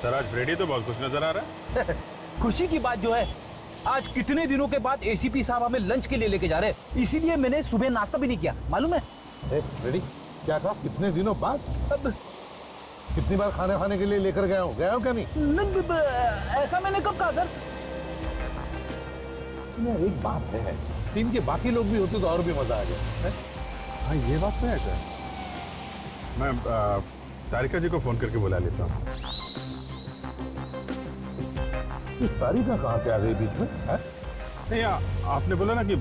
Sir आज Freddy तो बहुत खुश नजर आ रहा है। खुशी की बात जो है, आज कितने दिनों के बाद एसीपी साहब हमें लंच के लिए लेके जा रहे हैं, इसीलिए मैंने सुबह नाश्ता भी नहीं किया, मालूम है? फ्रेडी क्या कहा? कितने दिनों बाद? अब कितनी बार खाने खाने के लिए लेकर गया हूँ क्या नहीं? ऐसा मैंने कब कहा सर? एक बात है, टीम के बाकी लोग भी होते तो और भी मजा आ गया। हाँ ये बात तो है सर। मैं तारिका जी को फोन करके बुला लेता हूँ। तारिका कहाँ से आ गई बीच में? नहीं आपने बोला ना कि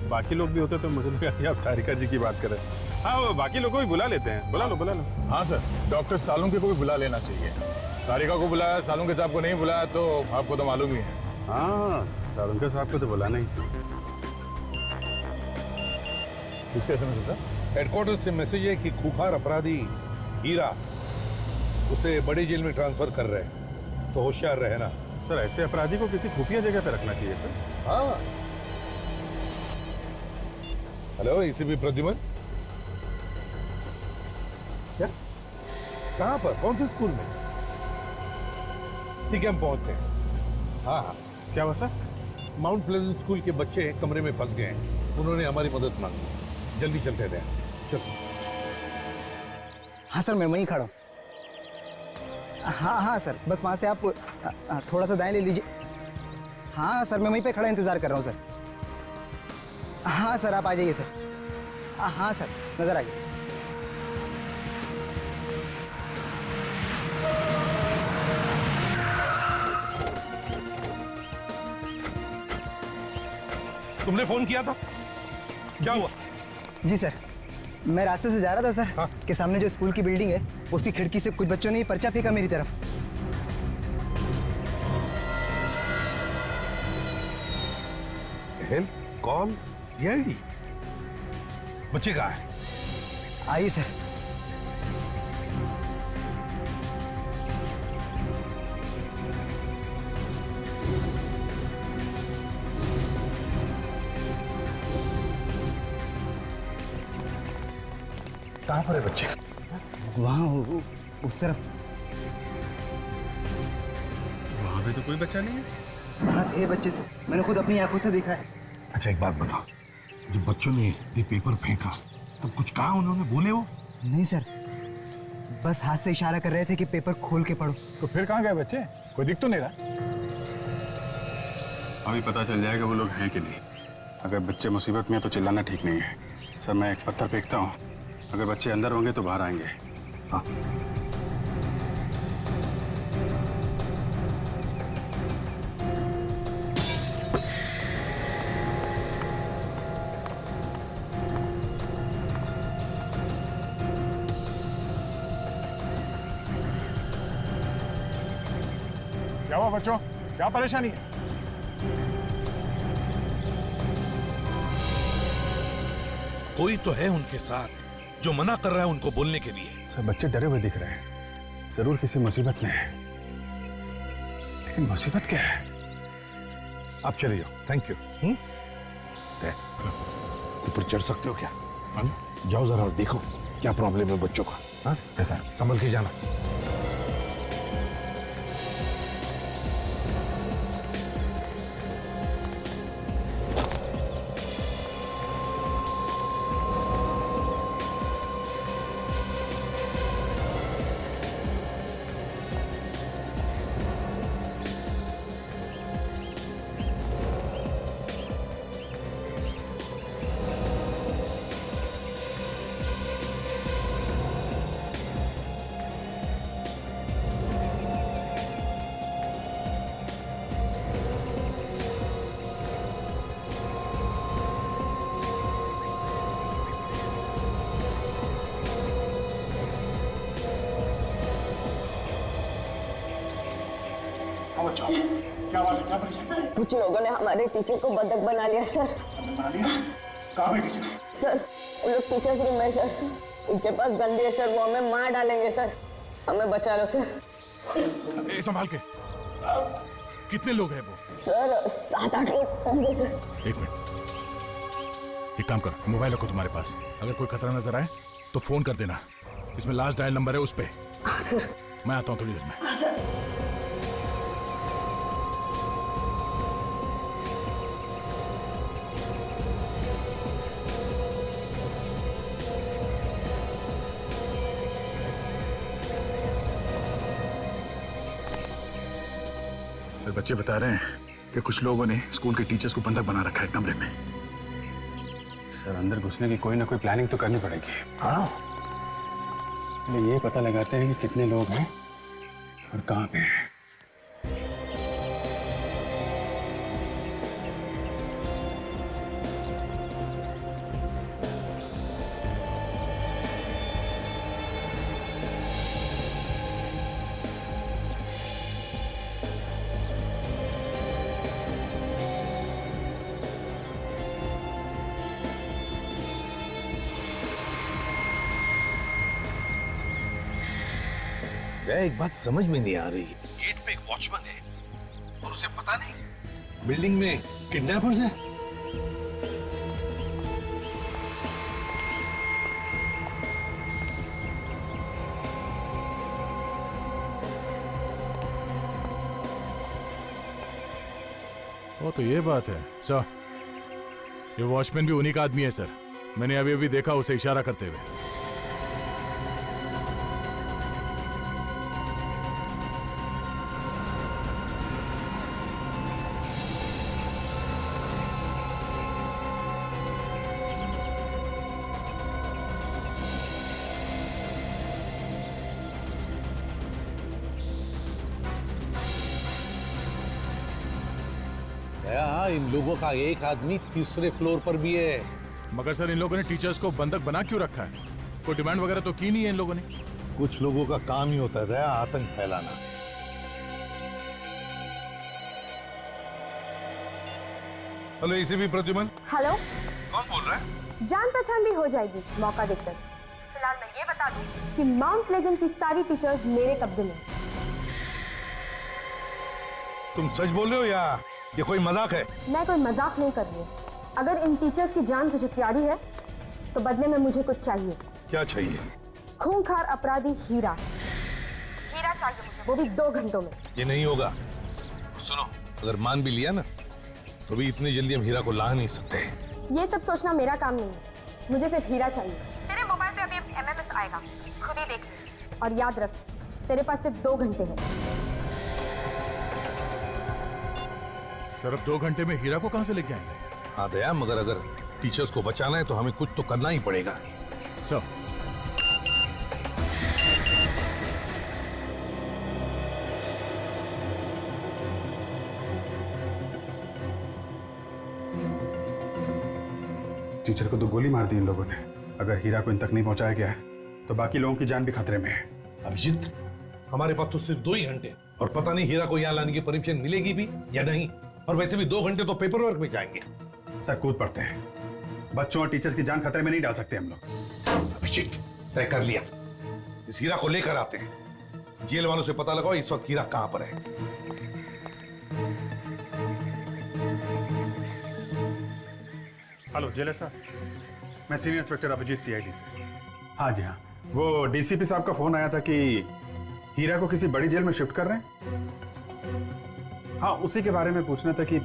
बाकी लोग भी होते तो मुझे लगा कि आप तारिका जी की बात कर रहे हैं। हाँ वो बाकी लोगों को भी बुला लेते हैं, बुला लो। हाँ सर, डॉक्टर सालुंके को भी बुला लेना चाहिए। तारिका को बुलाया, सालुंके साहब को नहीं बुलाया तो आपको तो मालूम ही है। हाँ सालुंके साहब को तो बुलाना ही चाहिए। किसका एसएमएस है सर? हेडक्वार्टर से मैसेज है कि खूंखार अपराधी हीरा उसे बड़ी जेल में ट्रांसफर कर रहे हैं, तो होशियार रहना। सर ऐसे अपराधी को किसी खुफिया जगह पे रखना चाहिए सर। हाँ। हेलो एसीपी प्रद्युमन, क्या? कहाँ पर? कौन से स्कूल में? ठीक है हम पहुंचते हैं। हाँ क्या हुआ सर? माउंट प्लेजेंट स्कूल के बच्चे कमरे में फंस गए हैं, उन्होंने हमारी मदद मांगी। जल्दी चलते हैं। चलो। हाँ सर, मैं वहीं खड़ा हूँ। हाँ सर, बस वहाँ से आप थोड़ा सा दाएं ले लीजिए। हाँ सर, मैं वहीं पे खड़ा इंतज़ार कर रहा हूँ सर। हाँ सर, आप आ जाइए सर। हाँ सर, नज़र आइए। तुमने फोन किया था? क्या हुआ? जी सर, मैं रास्ते से जा रहा था सर। हाँ? के सामने जो स्कूल की बिल्डिंग है, उसकी खिड़की से कुछ बच्चों ने पर्चा फेंका मेरी तरफ। Help call CID. बच्चे कहाँ है? आइए सर। कहाँ पर है बच्चे? वहाँ उस तरफ। वहाँ पे तो कोई बच्चा नहीं है। वहाँ थे बच्चे से, मैंने खुद अपनी आंखों से देखा है। अच्छा एक बात बताओ, जब बच्चों ने ये पेपर फेंका तब कुछ कहा उन्होंने? बोले वो? नहीं सर, बस हाथ से इशारा कर रहे थे कि पेपर खोल के पढ़ो। तो फिर कहाँ गए बच्चे? कोई दिख तो नहीं रहा। अभी पता चल जाएगा वो लोग हैं कि नहीं। अगर बच्चे मुसीबत में है तो चिल्लाना ठीक नहीं है। सर मैं एक पत्थर फेंकता हूँ, अगर बच्चे अंदर होंगे तो बाहर आएंगे। हाँ क्या हुआ बच्चों? क्या परेशानी है? कोई तो है उनके साथ जो मना कर रहा है उनको बोलने के लिए। सर बच्चे डरे हुए दिख रहे हैं, जरूर किसी मुसीबत में है। लेकिन मुसीबत क्या है? आप चले जाओ। Thank you. ऊपर चढ़ सकते हो क्या? जाओ जरा और देखो क्या प्रॉब्लम है बच्चों का। हाँ कैसा? संभल के जाना। क्या बात है? क्या परेशानी? कुछ लोगों ने हमारे टीचर को बदक बना लिया सर। बना लिया? कहाँ है टीचर? सर वो लोग टीचर्स रूम में सर, उनके पास गंदी है सर, वो हमें मार डालेंगे सर, हमें बचा लो सर। संभाल के। कितने लोग हैं वो? सर 7-8 लोग होंगे सर। एक मिनट, एक काम करो, मोबाइल रखो तुम्हारे पास। अगर कोई खतरा नजर आए तो फोन कर देना। इसमें लास्ट डायल नंबर है, उस पे। हाँ सर। मैं आता हूँ थोड़ी देर में। हाँ सर। सर बच्चे बता रहे हैं कि कुछ लोगों ने स्कूल के टीचर्स को बंधक बना रखा है कमरे में। सर अंदर घुसने की कोई ना कोई प्लानिंग तो करनी पड़ेगी। हाँ, पहले ये पता लगाते हैं कि कितने लोग हैं और कहाँ पे हैं। एक बात समझ में नहीं आ रही। गेट पे एक वॉचमैन है और उसे पता नहीं बिल्डिंग में किडनैपर्स हैं। वो तो ये बात है सर। ये वॉचमैन भी उन्हीं का आदमी है सर। मैंने अभी अभी देखा उसे इशारा करते हुए। इन लोगों का एक आदमी तीसरे फ्लोर पर भी है। मगर सर इन लोगों ने टीचर्स को बंधक बना क्यों रखा है? कोई डिमांड वगैरह तो की नहीं है इन लोगों ने। कुछ लोगों का काम ही होता है आतंक फैलाना। Hello ACP Pradyuman. हेलो, कौन बोल रहा है? जान पहचान भी हो जाएगी मौका देखकर। फिलहाल मैं ये बता दूं कि माउंट प्लेजेंट की सारी टीचर्स मेरे कब्जे में हैं। तुम सच बोल रहे हो या ये कोई मजाक है? मैं कोई मजाक नहीं कर रही हूँ। अगर इन टीचर्स की जान तुझे प्यारी है तो बदले में मुझे कुछ चाहिए। क्या चाहिए? खूंखार अपराधी हीरा चाहिए मुझे, वो भी 2 घंटों में। ये नहीं होगा। सुनो, अगर मान भी लिया ना तो भी इतनी जल्दी हम हीरा को ला नहीं सकते। ये सब सोचना मेरा काम नहीं है, मुझे सिर्फ हीरा चाहिए। तेरे मोबाइल पे अभी MMS आएगा, खुद ही देख ले। और याद रख, तेरे पास सिर्फ 2 घंटे हैं। सर अब 2 घंटे में हीरा को कहां से लेके आएंगे? हाँ दया, मगर अगर टीचर्स को बचाना है तो हमें कुछ तो करना ही पड़ेगा। सर टीचर को तो गोली मार दी इन लोगों ने। अगर हीरा को इन तक नहीं पहुंचाया गया तो बाकी लोगों की जान भी खतरे में है। अभिजीत, हमारे पास तो सिर्फ 2 ही घंटे और पता नहीं हीरा को यहाँ लाने की परमिशन मिलेगी भी या नहीं। और वैसे भी 2 घंटे तो पेपर वर्क में जाएंगे। सर कूद पड़ते हैं, बच्चों और टीचर्स की जान खतरे में नहीं डाल सकते हम लोग। अभिजीत, तय कर लिया, इस हीरा को लेकर आते हैं। जेल वालों से पता लगाओ इस वक्त हीरा कहां पर है। हेलो जेलर साहब, मैं सीनियर इंस्पेक्टर अभिजीत CID से। हाँ जी हाँ, वो DCP साहब का फोन आया था कि हीरा को किसी बड़ी जेल में शिफ्ट कर रहे हैं। हाँ, उसी के बारे में पूछना था कि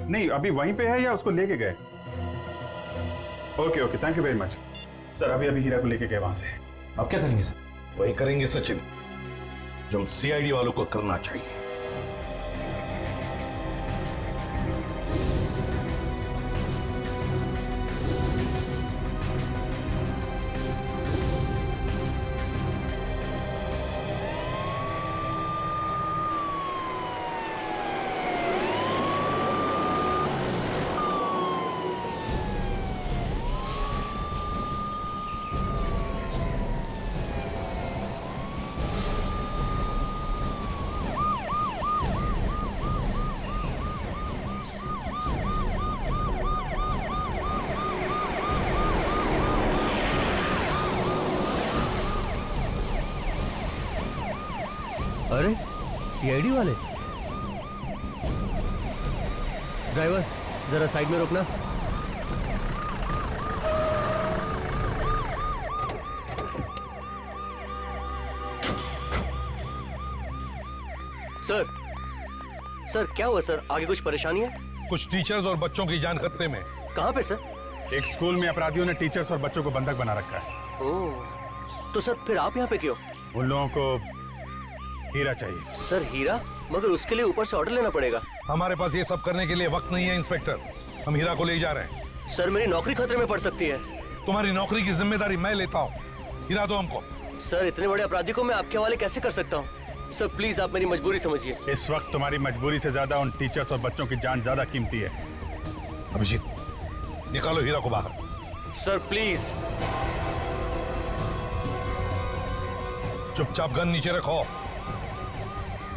नहीं अभी वहीं पे है या उसको लेके गए। Okay, thank you very much sir. अभी हीरा को लेके गए वहां से। अब क्या करेंगे सर? वही करेंगे सचिन जो CID वालों को करना चाहिए। अरे CID वाले। ड्राइवर जरा साइड में रोकना। सर क्या हुआ सर? आगे कुछ परेशानी है? कुछ टीचर्स और बच्चों की जान खतरे में। कहाँ पे सर? एक स्कूल में अपराधियों ने टीचर्स और बच्चों को बंधक बना रखा है। ओह, तो सर फिर आप यहाँ पे क्यों? उन लोगों को हीरा चाहिए। सर हीरा? मगर उसके लिए ऊपर से ऑर्डर लेना पड़ेगा। हमारे पास ये सब करने के लिए वक्त नहीं है इंस्पेक्टर। हम हीरा को ले जा रहे हैं। सर मेरी नौकरी खतरे में पड़ सकती है। तुम्हारी नौकरी की जिम्मेदारी मैं लेता हूँ। हीरा दो हमको। सर इतने बड़े अपराधी को मैं आपके हवाले कैसे कर सकता हूँ? सर प्लीज आप मेरी मजबूरी समझिए। इस वक्त तुम्हारी मजबूरी से ज्यादा उन टीचर्स और बच्चों की जान ज्यादा कीमती है। अभिजीत, निकालो हीरा को बाहर। Sir please. चुपचाप गन नीचे रखो।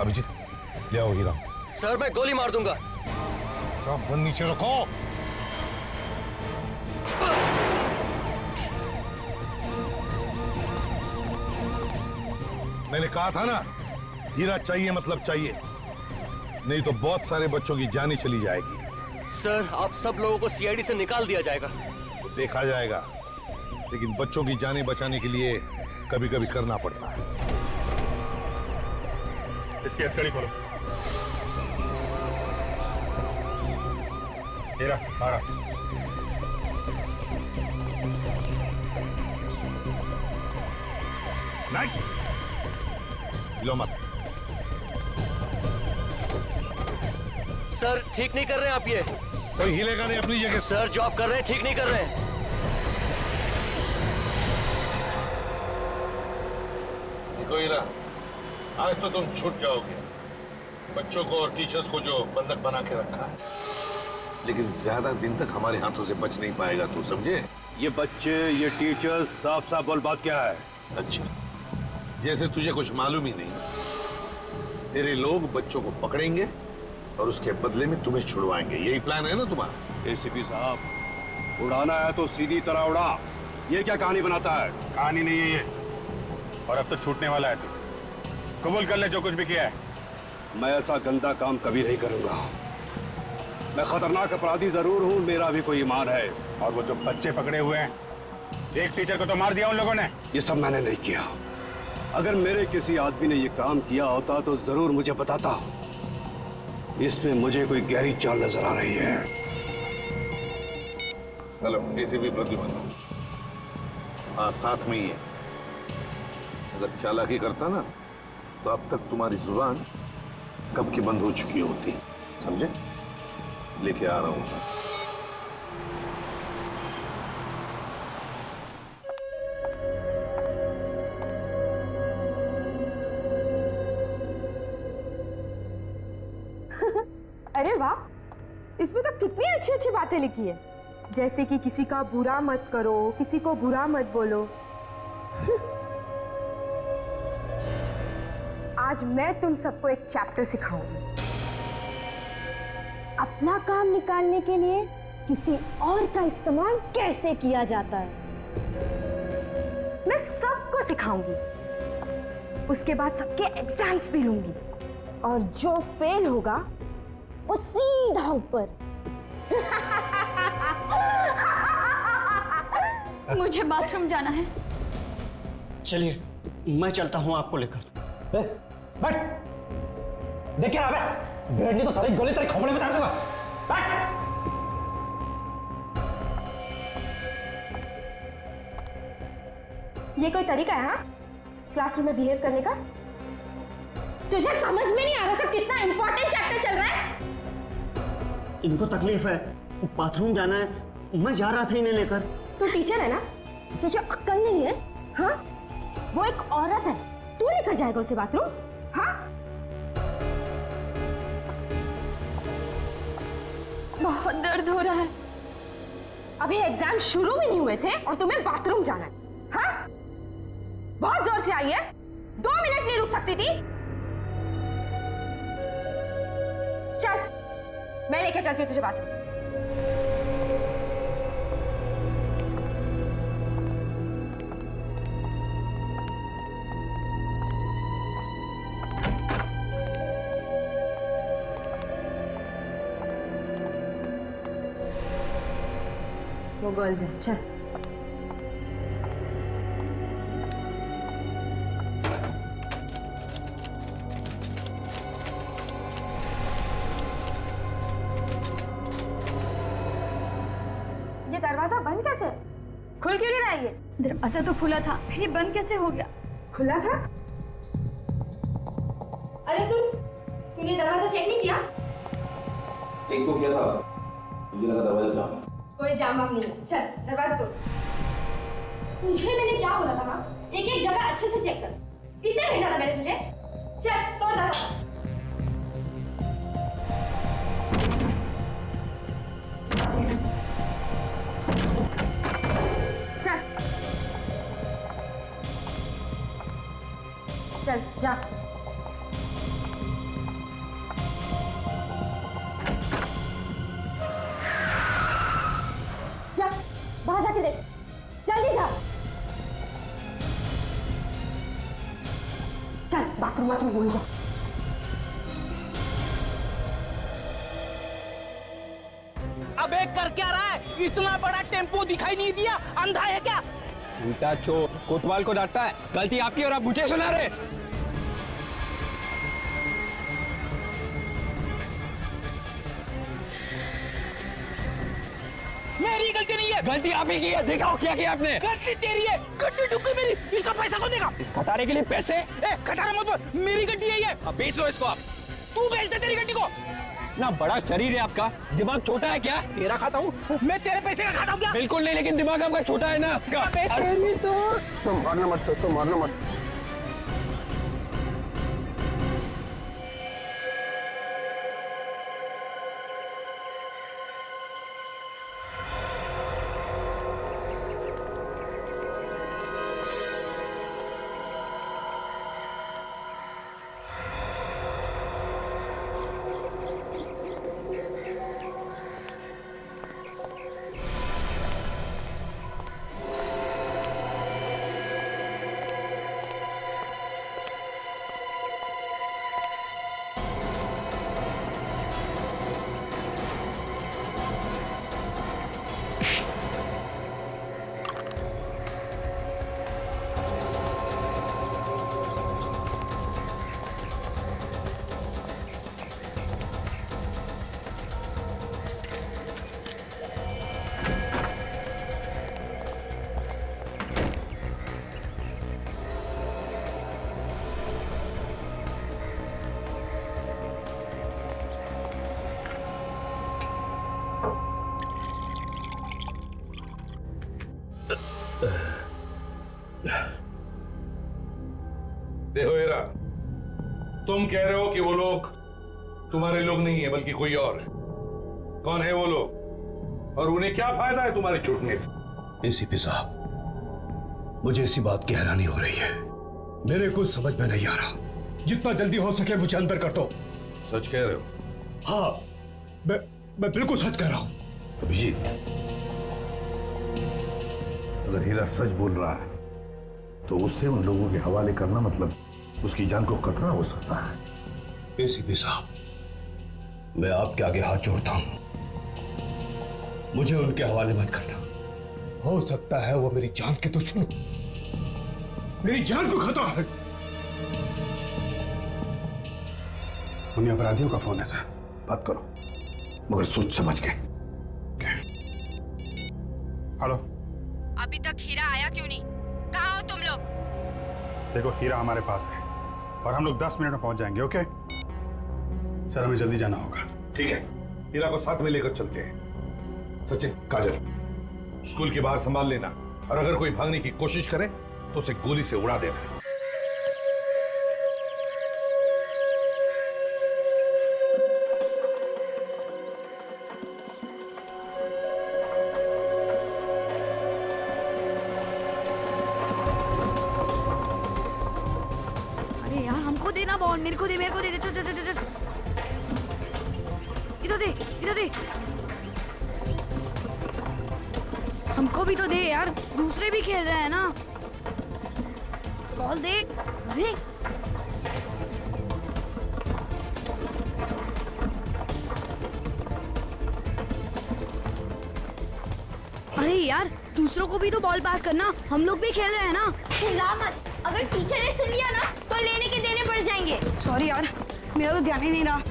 अभिजीत, ले आओ हीरा। सर मैं गोली मार दूंगा। चुपचाप गन नीचे रखो। मैंने कहा था ना, हीरा चाहिए मतलब चाहिए, नहीं तो बहुत सारे बच्चों की जानें चली जाएगी। सर आप सब लोगों को सीआईडी से निकाल दिया जाएगा। तो देखा जाएगा, लेकिन बच्चों की जानें बचाने के लिए कभी कभी करना पड़ता है। इसकी हथकड़ी खोलो। हीरा बाहर आ। नहीं लो मत। सर ठीक नहीं कर रहे हैं आप ये। कोई हिलेगा नहीं अपनी जगह। सर जो आप कर रहे हैं ठीक नहीं कर रहे हैं। देखो हीरा, आज तो तुम छूट जाओगे। बच्चों को और टीचर्स को जो बंधक बना के रखा है, लेकिन ज्यादा दिन तक हमारे हाथों से बच नहीं पाएगा, तू समझे? ये बच्चे, ये टीचर्स, साफ साफ बोल बात क्या है? अच्छा, जैसे तुझे कुछ मालूम ही नहीं। तेरे लोग बच्चों को पकड़ेंगे और उसके बदले में तुम्हें छुड़वाएंगे, यही प्लान है ना तुम्हारा? एसीपी साहब, उड़ाना है तो सीधी तरह उड़ा। ये क्या कहानी बनाता है? कहानी नहीं है ये, और अब तो छूटने वाला है तू। कबूल कर ले जो कुछ भी किया है। मैं ऐसा गंदा काम कभी नहीं करूंगा। मैं खतरनाक अपराधी जरूर हूं, मेरा भी कोई ईमान है। और वो जो बच्चे पकड़े हुए हैं, एक टीचर को तो मार दिया उन लोगों ने। ये सब मैंने नहीं किया। अगर मेरे किसी आदमी ने ये काम किया होता तो जरूर मुझे बताता। इसमें मुझे कोई गहरी चाल नजर आ रही है। Hello ACP Pradyuman. हाँ साथ में ही है। अगर चालाकी करता ना तो अब तक तुम्हारी जुबान कब की बंद हो चुकी होती, समझे? लेके आ रहा हूं। अरे वाह, इसमें तो कितनी अच्छी अच्छी बातें लिखी है, जैसे कि किसी का बुरा मत करो, किसी को बुरा मत बोलो। आज मैं तुम सबको एक चैप्टर सिखाऊंगी। अपना काम निकालने के लिए किसी और का इस्तेमाल कैसे किया जाता है, मैं सबको सिखाऊंगी। उसके बाद सबके एग्जाम्स भी लूंगी, और जो फेल होगा वो सीधा ऊपर। मुझे बाथरूम जाना है। चलिए मैं चलता हूँ आपको लेकर। बैठ, देख क्या है? बैठ नहीं तो सारी गोली तेरे खोपड़े में डाल दूंगा। बैठ। ये कोई तरीका है हाँ? क्लासरूम में बिहेव करने का? तुझे समझ में नहीं आ रहा था कितना इंपॉर्टेंट चैप्टर चल रहा है? इनको तकलीफ है, बाथरूम जाना है, मैं जा रहा था इन्हें लेकर। तू टीचर है ना, तुझे अक्ल नहीं है? हाँ, वो एक औरत है, तू लेकर जाएगा उसे बाथरूम? हाँ, बहुत दर्द हो रहा है। अभी एग्जाम शुरू भी नहीं हुए थे और तुम्हें बाथरूम जाना है? हाँ, बहुत जोर से आई है, 2 मिनट नहीं रुक सकती थी? चल, मैं लेकर चलती हूँ तुझे बाथरूम। वो गर्ल्स हैं, चल। ये दरवाजा बंद कैसे? खुल क्यों नहीं रहा है ये? दरवाजा तो खुला था, फिर ये बंद कैसे हो गया? खुला था? अरे सुन, तूने दरवाजा चेक नहीं किया? चेक तो किया था, मुझे लगा दरवाजा जाम है। कोई जाम वाम नहीं है। चल दरवाजा तोड़। तुझे मैंने क्या बोला था ना, एक एक जगह अच्छे से चेक कर। किसने भेजा था मैंने तुझे? चल तोड़ दरवाजा। चल चल जा। जा बाहर जाके देख, जल्दी जा। चल बाथरूम भूल जा। अबे कर क्या रहा है? इतना बड़ा टेम्पो दिखाई नहीं दिया? अंधा है क्या? उल्टा चोर कोतवाल को डांटता है, गलती आपकी और आप मुझे सुना रहे। मेरी गलती नहीं है। गलती आप ही की है, दिखाओ क्या किया आपने। गलती तेरी है, गड्डी ठुक गई मेरी। इसका पैसा कौन देगा? इस खटारे के लिए पैसे? ए खटारा मत बोल, मेरी गड्डी है ये। अब बेच लो इसको आप। तू बेच दे तेरी गड्डी को। ना बड़ा शरीर है आपका, दिमाग छोटा है क्या? तेरा खाता हूँ मैं, तेरे पैसे का खाता हूँ क्या? बिल्कुल नहीं, लेकिन दिमाग आपका छोटा है ना। अरे तो मारना मत, तो मारना मत। देखो हीरा, तुम कह रहे हो कि वो लोग तुम्हारे लोग नहीं है बल्कि कोई और है। कौन है वो लोग और उन्हें क्या फायदा है तुम्हारे छूटने से? एसीपी साहब, मुझे इसी बात की हैरानी हो रही है। मेरे कुछ समझ में नहीं आ रहा। जितना जल्दी हो सके मुझे अंदर कर दो। सच कह रहे हो? हाँ, मैं बिल्कुल सच कह रहा हूं। अभिजीत, अगर हीरा सच बोल रहा है तो उसे उन लोगों के हवाले करना मतलब उसकी जान को खतरा हो सकता है। एसीपी साहब, मैं आपके आगे हाथ जोड़ता हूं, मुझे उनके हवाले मत करना। हो सकता है वो मेरी जान के दुश्मन, मेरी जान को खतरा है। उन्हीं अपराधियों का फोन है सर। बात करो, मगर सोच समझ के। हेलो, अभी तक हीरा आया क्यों नहीं? कहाँ हो तुम लोग? देखो हीरा हमारे पास है और हम लोग 10 मिनट में पहुंच जाएंगे। ओके सर, हमें जल्दी जाना होगा। ठीक है, हीरा को साथ में लेकर चलते हैं। सचिन, काजल, स्कूल के बाहर संभाल लेना और अगर कोई भागने की कोशिश करे तो उसे गोली से उड़ा देना। अरे यार हमको देना बॉल, मेरे को दे इधर दे। हमको भी तो दे यार, दूसरे भी खेल रहे हैं ना। बॉल दे। अरे अरे यार, दूसरों को भी तो बॉल पास करना, हम लोग भी खेल रहे हैं ना। चिल्ला मत, अगर टीचर ने सुन लिया ना तो लेने के देने पड़ जाएंगे। सॉरी यार, मेरा तो ध्यान ही नहीं रहा।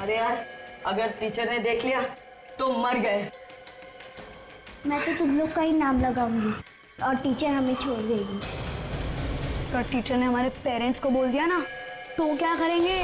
अरे यार, अगर टीचर ने देख लिया तो मर गए। मैं तो तुम लोग का ही नाम लगाऊंगी और टीचर हमें छोड़ देगी। अगर टीचर ने हमारे पेरेंट्स को बोल दिया ना तो क्या करेंगे?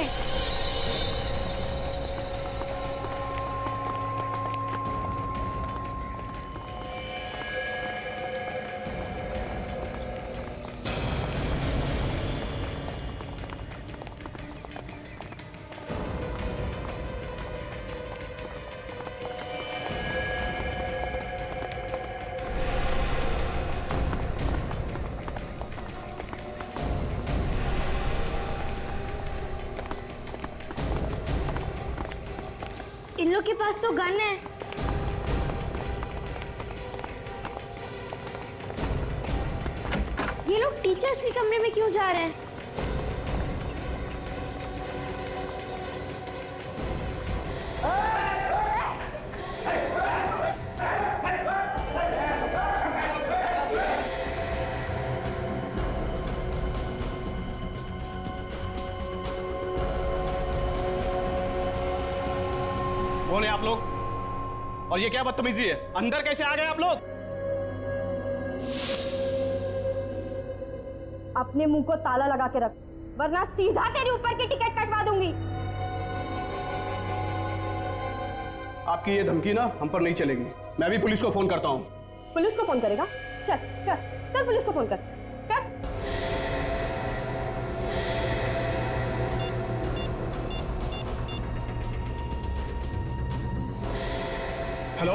इन लोग के पास तो गन है। ये लोग टीचर्स के कमरे में क्यों जा रहे हैं? कौन है आप लोग? और ये क्या बदतमीजी है? अंदर कैसे आ गए आप लोग? अपने मुंह को ताला लगा के रख, वरना सीधा तेरे ऊपर की टिकट कटवा दूंगी। आपकी ये धमकी ना हम पर नहीं चलेगी। मैं भी पुलिस को फोन करता हूँ। पुलिस को फोन करेगा? चल कर पुलिस को फोन कर। हेलो,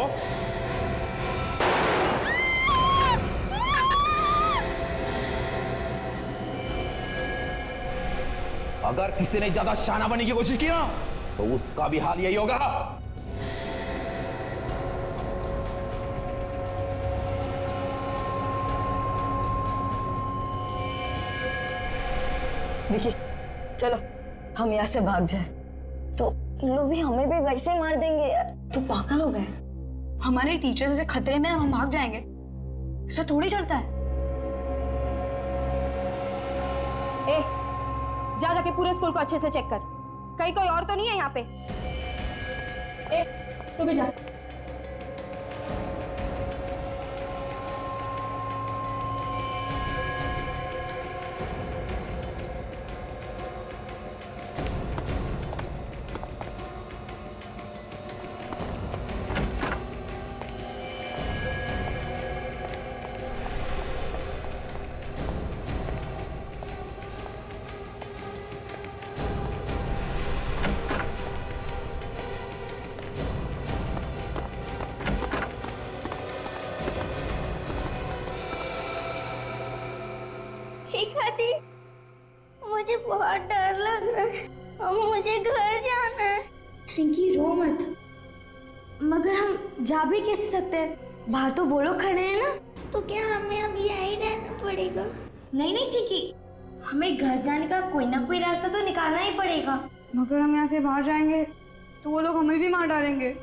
अगर किसी ने ज्यादा शाना बनने की कोशिश की ना तो उसका भी हाल यही होगा। विकी, चलो हम यहाँ से भाग जाए। तो इन लोग भी हमें भी वैसे ही मार देंगे। तू पागल हो गए? हमारे टीचर से खतरे में हम भाग जाएंगे? ऐसा थोड़ी चलता है। ए, जाके पूरे स्कूल को अच्छे से चेक कर, कहीं कोई और तो नहीं है यहाँ पे। ए, तू भी जा। शिखा दी, मुझे बहुत डर लग रहा है और मुझे घर जाना है। रिंकी रो मत, मगर हम जा भी कैसे सकते हैं? बाहर तो वो लोग खड़े हैं ना। तो क्या हमें अब यहीं रहना पड़ेगा? नहीं चिकी, हमें घर जाने का कोई ना कोई रास्ता तो निकालना ही पड़ेगा। मगर हम यहाँ से बाहर जाएंगे तो वो लोग हमें भी मार डालेंगे।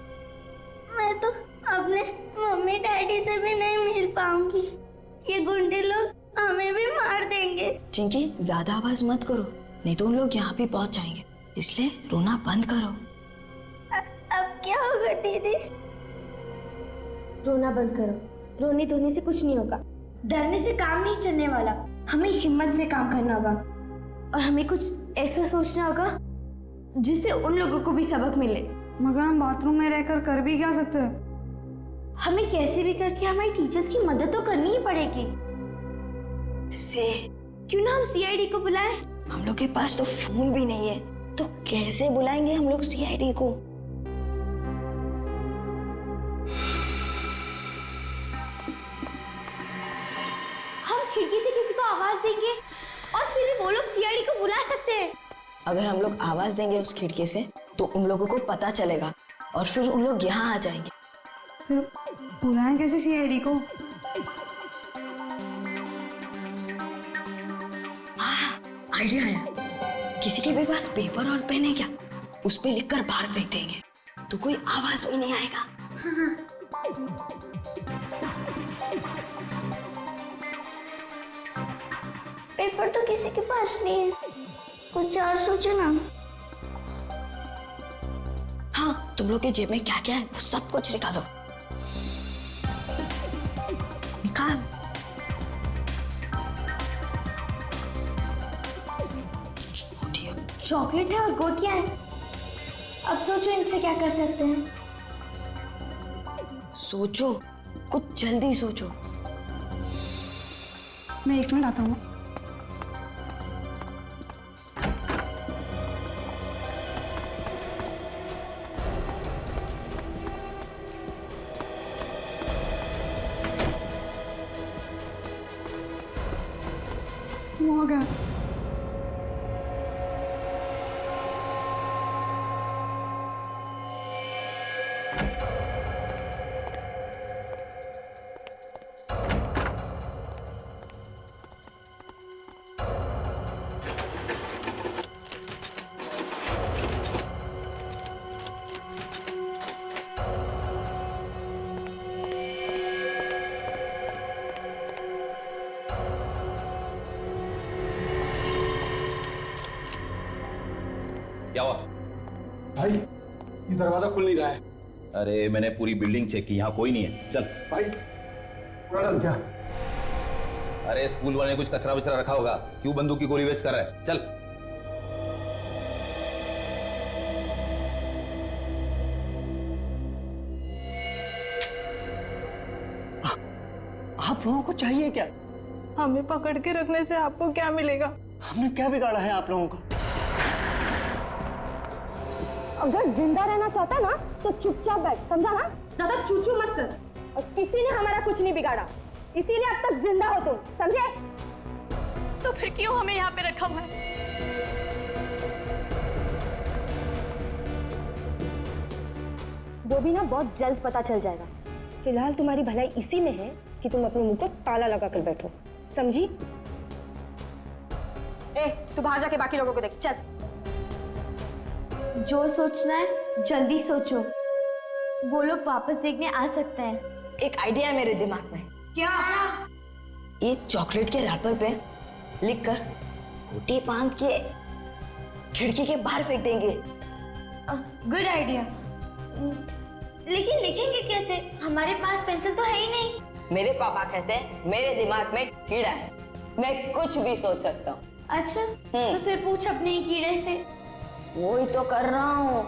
मैं तो अपने मम्मी डैडी से भी नहीं मिल पाऊंगी। ये गुंडे लोग हमें भी मार देंगे। चिंकी, ज्यादा आवाज मत करो, नहीं तो उन लोग यहाँ भी पहुँच जाएंगे। इसलिए रोना बंद करो। अब क्या होगा दीदी? रोना बंद करो, रोने धोने से कुछ नहीं होगा। डरने से काम नहीं चलने वाला। हमें हिम्मत से काम करना होगा और हमें कुछ ऐसा सोचना होगा जिससे उन लोगों को भी सबक मिले। मगर हम बाथरूम में रहकर कर भी क्या सकते हैं? हमें कैसे भी करके हमारे टीचर्स की मदद तो करनी ही पड़ेगी। से क्यों ना हम सीआईडी को बुलाएं? हम लोग के पास तो फोन भी नहीं है, तो कैसे बुलाएंगे हम लोग सीआईडी को? हम खिड़की से किसी को आवाज देंगे और फिर वो लोग सीआईडी को बुला सकते हैं। अगर हम लोग आवाज देंगे उस खिड़की से तो उन लोगों को पता चलेगा और फिर उन लोग यहाँ आ जाएंगे। फिर बुलाएं कैसे सीआईडी को? आइडिया आया। किसी के भी पास पेपर और पेन है क्या? उस पे लिखकर बाहर फेंक देंगे तो कोई आवाज भी नहीं आएगा। पेपर तो किसी के पास नहीं है, कुछ और सोचो ना। तुम लोग के जेब में क्या क्या है वो सब कुछ निकालो। निकाल। चॉकलेट है और गोटियां हैं। अब सोचो इनसे क्या कर सकते हैं। सोचो, कुछ जल्दी सोचो। मैं 1 मिनट आता हूँ। वो आ गया। क्या हुआ भाई? ये दरवाजा खुल नहीं रहा है। अरे मैंने पूरी बिल्डिंग चेक की, यहाँ कोई नहीं है। चल भाई मैडम क्या? अरे स्कूल वाले ने कुछ कचरा वचरा रखा होगा, क्यों बंदूक की गोली वेस्ट कर रहा है? चल। आप लोगों को चाहिए क्या? हमें पकड़ के रखने से आपको क्या मिलेगा? हमने क्या बिगाड़ा है आप लोगों का? अगर जिंदा रहना चाहता ना तो चुपचाप बैठ, समझा ना? ज्यादा चूचू मत कर। और किसी ने हमारा कुछ नहीं बिगाड़ा, इसीलिए अब तक जिंदा हो तुम, समझे? तो फिर क्यों हमें यहाँ पे रखा हुआ है? वो भी ना बहुत जल्द पता चल जाएगा। फिलहाल तुम्हारी भलाई इसी में है कि तुम अपने मुंह को ताला लगा कर बैठो, समझी? ए, तू बाहर जाके बाकी लोगों को देख, चल। जो सोचना है जल्दी सोचो, वो लोग वापस देखने आ सकते हैं। एक आइडिया है मेरे दिमाग में। क्या? एक चॉकलेट के रैपर पे लिखकर गोटी बांध के खिड़की के बाहर फेंक देंगे। Good idea. लेकिन लिखेंगे कैसे? हमारे पास पेंसिल तो है ही नहीं। मेरे पापा कहते हैं मेरे दिमाग में कीड़ा है, मैं कुछ भी सोच सकता हूँ। अच्छा, तो फिर पूछ अपने ही कीड़े से। वही तो कर रहा हूँ।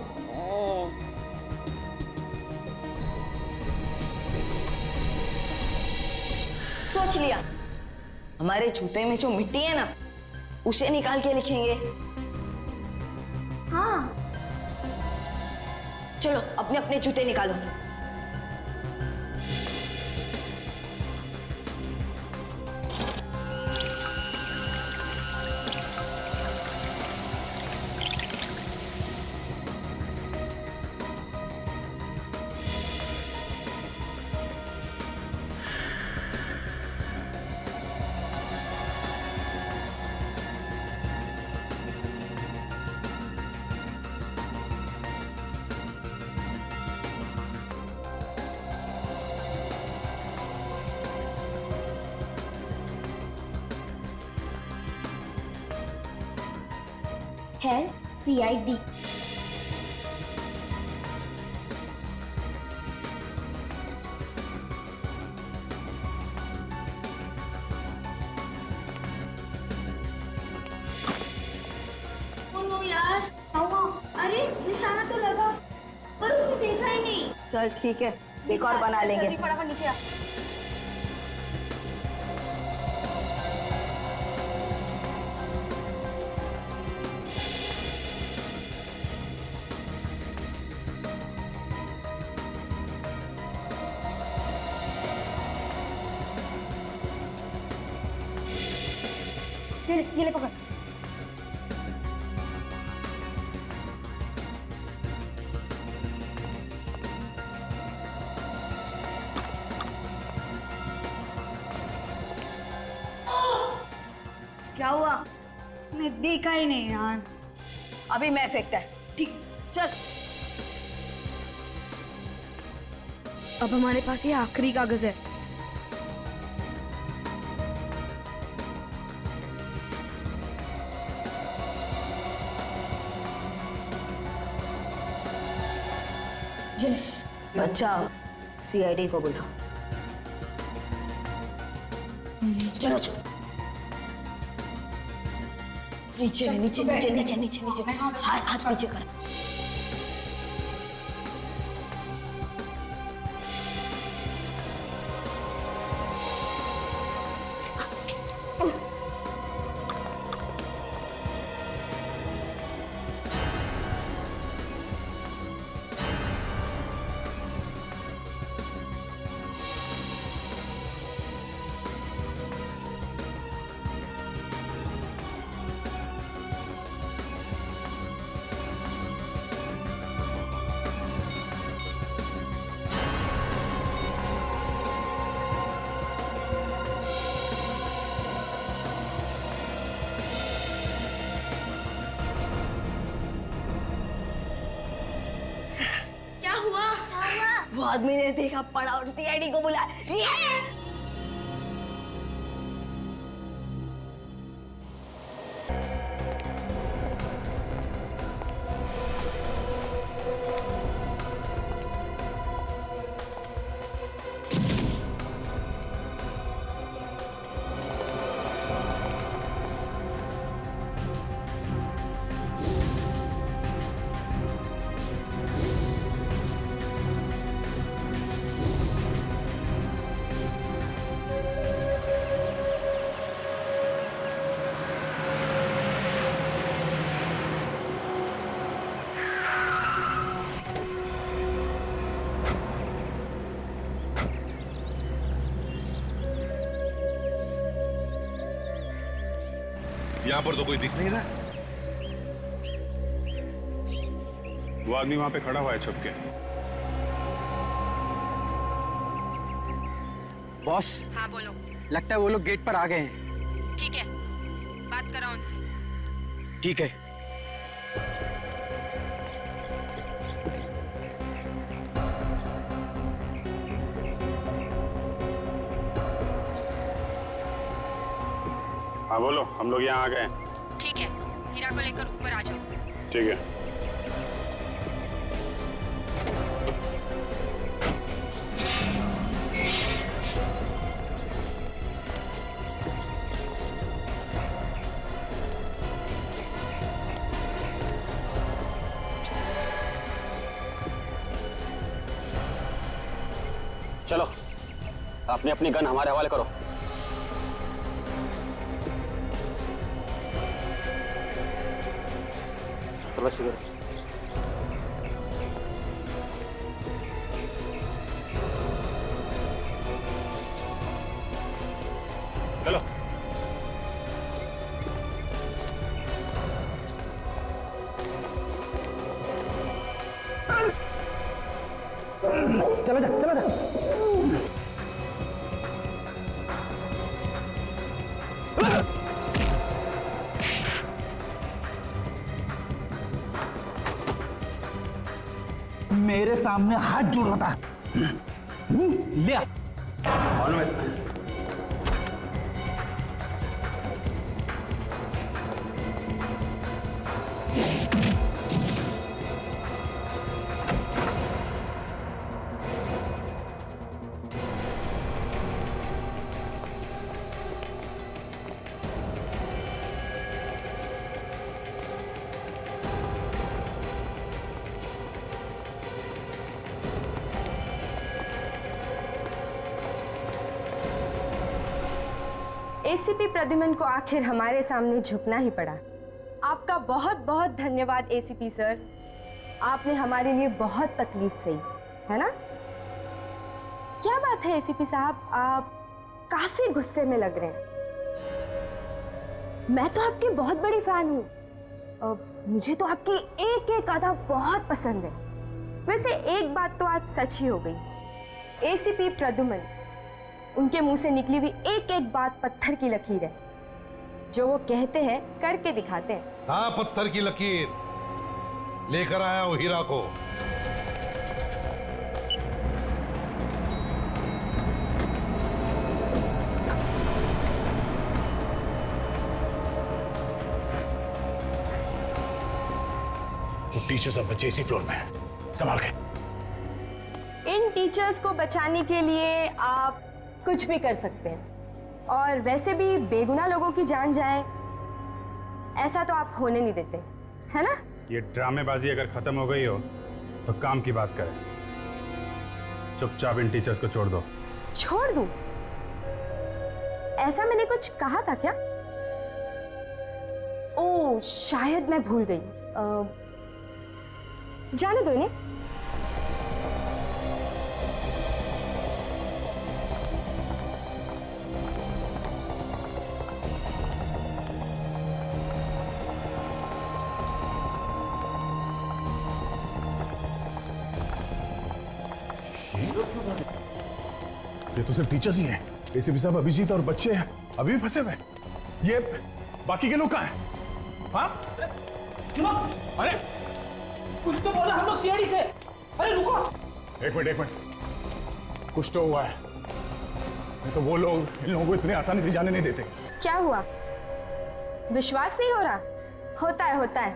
सोच लिया, हमारे जूते में जो मिट्टी है ना, उसे निकाल के लिखेंगे। हाँ, चलो अपने अपने जूते निकालो। है CID। नो यार, अरे निशाना तो लगा पर उसने देखा ही नहीं। चल ठीक है, एक और बना लेंगे। फटाफट नीचे आ। ये ले पकड़। क्या हुआ? मैं देखा ही नहीं यार। अभी मैं फेंकता है। ठीक, चल। अब हमारे पास ये आखिरी कागज है। बच्चा सीआईडी को बुला। चलो चलो नीचे नीचे नीचे नीचे नीचे नीचे हाथ पीछे कर। वो आदमी ने देखा, पड़ा और सीआईडी को बुलाया। यहाँ पर तो कोई दिख नहीं रहा। वो आदमी वहां पे खड़ा हुआ है छुप के। बॉस। हाँ बोलो। लगता है वो लोग गेट पर आ गए हैं। ठीक है, बात करो उनसे। ठीक है। हाँ बोलो, हम लोग यहाँ आ गए। ठीक है, हीरा को लेकर ऊपर आ जाओ। ठीक है। चलो, अपनी अपनी गन हमारे हवाले करो। चलो। चला जा, चला जा। मेरे सामने हाथ जोड़ रहा था। ले आ। मालूम है। एसीपी प्रद्युमन को आखिर हमारे सामने झुकना ही पड़ा। आपका बहुत बहुत धन्यवाद एसीपी सर, आपने हमारे लिए बहुत तकलीफ सही, है ना? क्या बात है एसीपी साहब, आप काफी गुस्से में लग रहे हैं। मैं तो आपकी बहुत बड़ी फैन हूँ। मुझे तो आपकी एक एक अदा बहुत पसंद है। वैसे एक बात तो आज सच ही हो गई। एसीपी प्रद्युमन, उनके मुंह से निकली हुई एक एक बात पत्थर की लकीर है। जो वो कहते हैं करके दिखाते हैं। हाँ, पत्थर की लकीर लेकर आया हूं हीरा को। वो टीचर्स और बच्चे इसी फ्लोर में हैं। संभाल के। टीचर्स को बचाने के लिए आप कुछ भी कर सकते हैं, और वैसे भी बेगुनाह लोगों की जान जाए ऐसा तो आप होने नहीं देते, है ना? ये ड्रामेबाजी अगर खत्म हो गई हो तो काम की बात करें। चुपचाप इन टीचर्स को छोड़ दो। छोड़ दूं? ऐसा मैंने कुछ कहा था क्या? ओह, शायद मैं भूल गई। जाने दो इन्हें। ये तो सिर्फ टीचर्स ही हैं। एसीपी साहब, अभिजीत और बच्चे अभी भी फंसे हुए। ये बाकी के लोग कहाँ हैं? हाँ? अरे कुछ तो बोला हम लोग सीआईडी से। अरे रुको, एक मिनट। कुछ तो हुआ है, नहीं तो वो लोग इन लोगों को इतने आसानी से जाने नहीं देते। क्या हुआ? विश्वास नहीं हो रहा? होता है।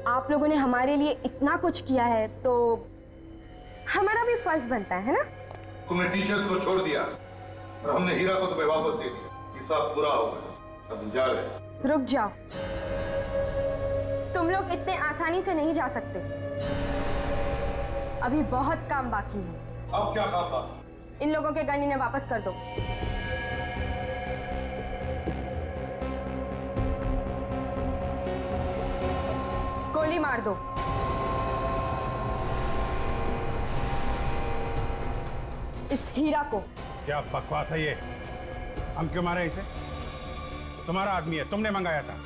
आप लोगों ने हमारे लिए इतना कुछ किया है तो हमारा भी फर्ज बनता है ना? तुमने टीचर्स को छोड़ दिया और हमने हीरा को तुम्हें वापस दे दिया। ये सब बुरा हो गया, अब जा रहे। रुक जाओ, तुम लोग इतने आसानी से नहीं जा सकते। अभी बहुत काम बाकी है। अब क्या काम बाकी? इन लोगों के गन इन्हें वापस कर दो। गोली मार दो। इस हीरा को। क्या बकवास है ये? हम क्यों मारे इसे? तुम्हारा आदमी है, तुमने मंगाया था।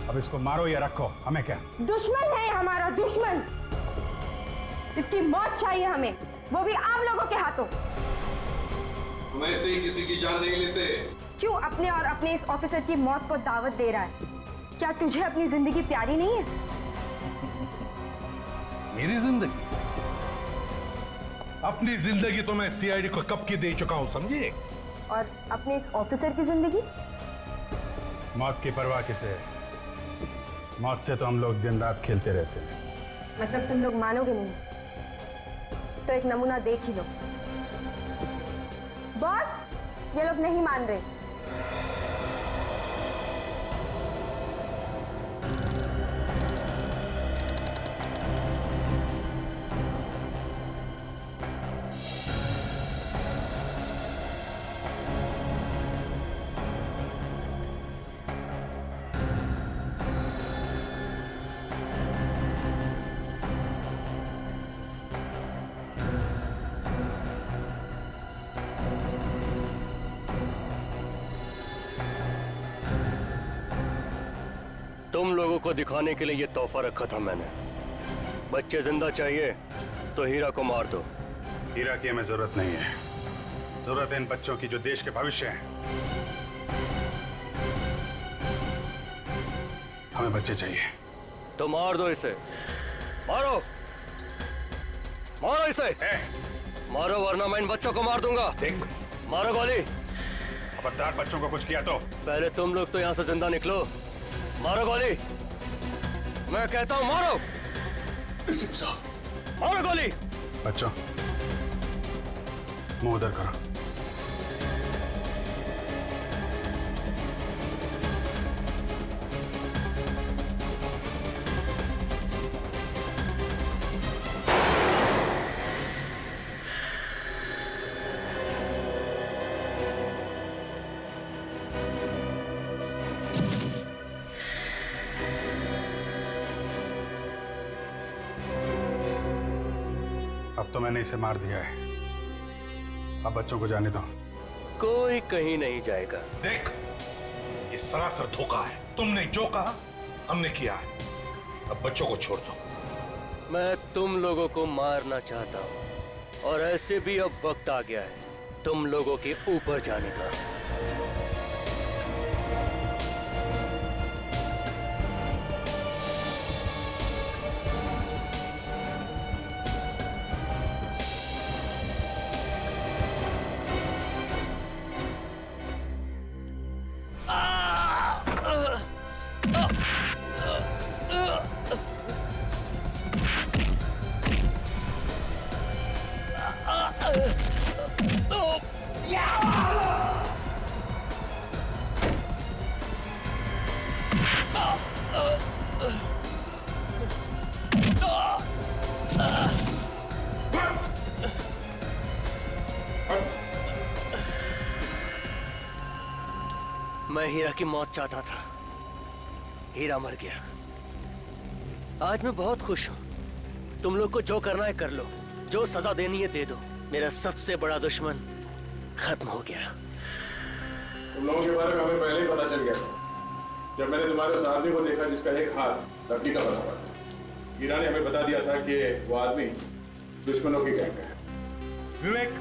अब इसको मारो या रखो, हमें क्या? दुश्मन है हमारा, दुश्मन। इसकी मौत चाहिए हमें, वो भी आप लोगों के हाथों। तुम ऐसे ही किसी की जान नहीं लेते। क्यों अपने और अपने इस ऑफिसर की मौत को दावत दे रहा है? क्या तुझे अपनी जिंदगी प्यारी नहीं है? मेरी जिंदगी? अपनी जिंदगी तो मैं सीआईडी को कब की दे चुका हूं, समझिए? और अपने इस ऑफिसर की जिंदगी? मौत की परवाह किसे? मौत से तो हम लोग दिन रात खेलते रहते हैं। मतलब तुम लोग मानोगे नहीं? तो एक नमूना देख ही लो। बॉस, ये लोग नहीं मान रहे। तुम लोगों को दिखाने के लिए ये तोहफा रखा था मैंने। बच्चे जिंदा चाहिए तो हीरा को मार दो। हीरा की हमें जरूरत नहीं है, जरूरत है इन बच्चों की जो देश के भविष्य हैं। हमें बच्चे चाहिए। तो मार दो इसे, मारो मारो इसे। मारो वरना मैं इन बच्चों को मार दूंगा। मारो गोली। खबरदार बच्चों को कुछ किया तो। पहले तुम लोग तो यहाँ से जिंदा निकलो। मारो गोली, मैं कहता हूं मारो। मारो गोली। बच्चों, मुंह उधर करो। अब तो मैंने इसे मार दिया है, अब बच्चों को जाने दो। कोई कहीं नहीं जाएगा। देख, ये सरासर धोखा है। तुमने जो कहा हमने किया है। अब बच्चों को छोड़ दो। मैं तुम लोगों को मारना चाहता हूं और ऐसे भी अब वक्त आ गया है तुम लोगों के ऊपर जाने का। मैं हीरा की मौत चाहता था, हीरा मर गया। आज मैं बहुत खुश हूं। तुम लोग को जो करना है कर लो, जो सजा देनी है दे दो। मेरा सबसे बड़ा दुश्मन खत्म हो गया। तुम लोगों के बारे में हमें पहले ही पता चल गया था, जब मैंने तुम्हारे उस आदमी को देखा जिसका एक हाथ लड़की का बना हुआ था। हीरा ने हमें बता दिया था कि वो आदमी दुश्मनों की गैंग का है। विवेक,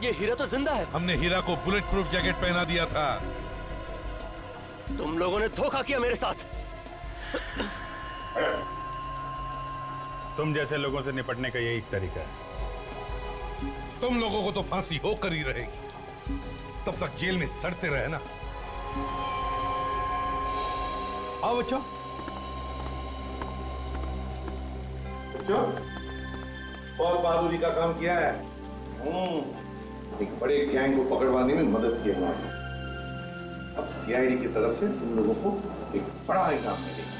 ये हीरा तो जिंदा है। हमने हीरा को बुलेट प्रूफ जैकेट पहना दिया था। तुम लोगों ने धोखा किया मेरे साथ। तुम जैसे लोगों से निपटने का यही तरीका है। तुम लोगों को तो फांसी होकर ही रहेगी, तब तक जेल में सड़ते रहे ना। आओ बच्चों। बहुत बहादुरी का काम किया है। एक बड़े गैंग को पकड़वाने में मदद की हमारी। अब सीआईडी की तरफ से तुम लोगों को एक बड़ा इनाम मिलेगा।